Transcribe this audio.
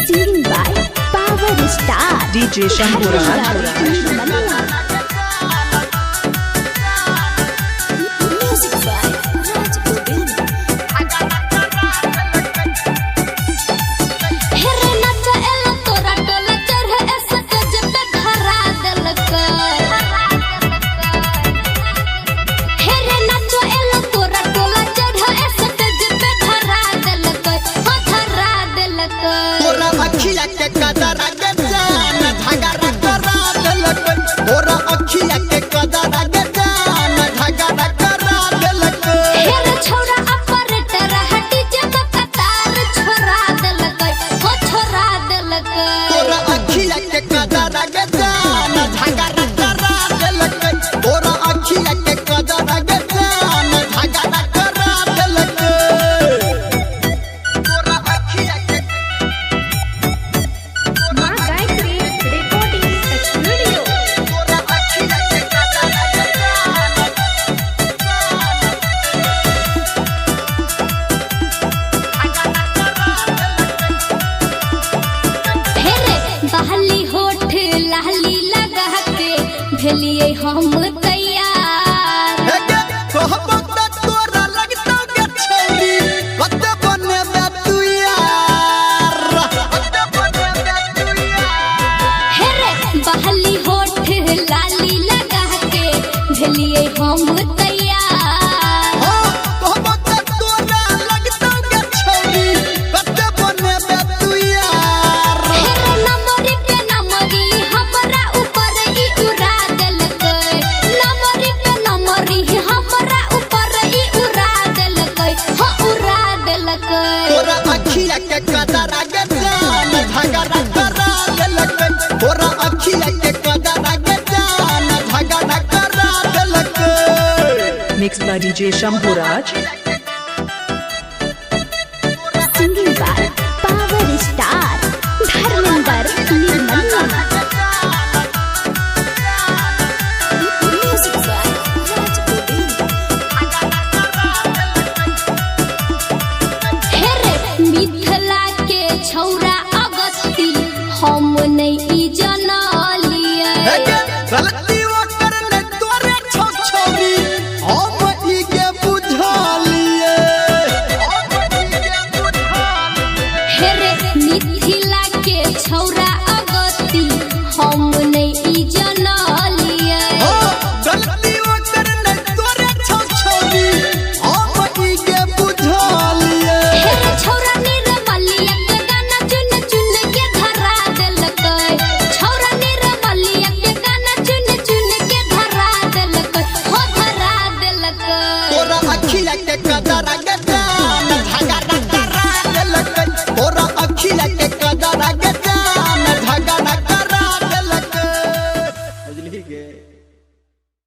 Singing by Power Star DJ Shampura. Music by Raj Govind. हेरे नाचा एला तोरा टोला चढ़े ऐसा कज पे धरा देलक। हेरे नाचा एला तोरा टोला चढ़े ऐसा कज पे धरा देलक। हो धरा देलक। तोरा अखिया के कदरा के जान झगड़ा करा देलक। तोरा अखिया के कदरा के जान झगड़ा करा देलक। हेरे छौरा ऑपरेटर हटी जब कतार छोड़ा देलक। हो छोड़ा देलक। तोरा अखिया के कदरा के जान झगड़ा करा देलक। तोरा अखिया के कदरा के जान झगड़ा करा देलक। तोरा अखिया के माँ गायत्री रिकॉर्डिंग स्टूडियो। तोरा अखिया के कदरा के हेरे बहली होठ लाली लगा के भेलिए हम तैयार। हेगे कहबो त तोरा लगतौ के छौरी कत बने बे तू यार कत बने बे तू यार। हेरे बहली होठ लाली लगा के भेलिए हम तैयार। हो कहबो त तोरा लगतौ के छौरी कत बने बे तू यार। हेरे नमरी पे नमरी हमरा ऊपर ई उड़ा देलक। नमरी पे नमरी हमरा ऊपर ई उड़ा देलक। हो उड़ा देलक। तोरा अखिया के कदरा के जान झगड़ा करा देलक। तोरा अखिया के कदरा के जान झगड़ा करा देलक। Mixed by DJ Shampuraj. Singing by Power Star Dharmender Nirmal.